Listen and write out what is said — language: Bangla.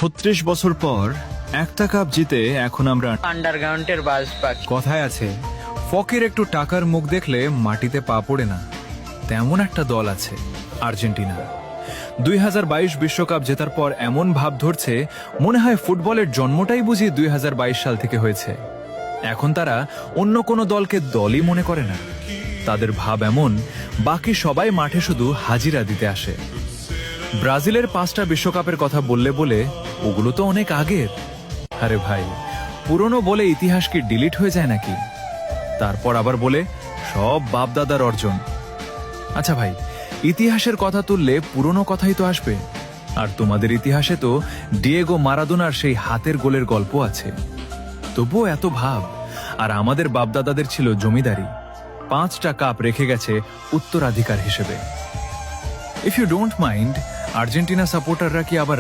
36 বছর পর একটা কাপ জিতে এখন আমরা আন্ডারগ্রাউন্ডের বাস পাখি। কথায় আছে, ফকির একটু টাকার মুখ দেখলে মাটিতে পা পড়ে না। তেমন একটা দল আছে আর্জেন্টিনা। 2022 বিশ্বকাপ জেতার পর এমন ভাব ধরছে মনে হয় ফুটবলের জন্মটাই বুঝি 2022 সাল থেকে হয়েছে। এখন তারা অন্য কোনো দলকে দলই মনে করে না। তাদের ভাব এমন, বাকি সবাই মাঠে শুধু হাজিরা দিতে আসে। ব্রাজিলের 5টা বিশ্বকাপের কথা বললে বলে ওগুলো তো অনেক আগের। আরে ভাই, পুরনো বলে ইতিহাস কি ডিলিট হয়ে যায় নাকি? তারপর আবার বলে সব বাপদাদার অর্জন। আচ্ছা ভাই, ইতিহাসের কথা তুললে পুরনো কথাই তো আসবে। আর তোমাদের ইতিহাসে তো ডিয়েগো মারাদোনার সেই হাতের গোলের গল্প আছে। তবুও এত ভাব। আর আমাদের বাপদাদাদের ছিল জমিদারি। 5টা কাপ রেখে গেছে উত্তরাধিকার হিসেবে। If you don't mind, Argentina সাপোর্টাররা কি আবার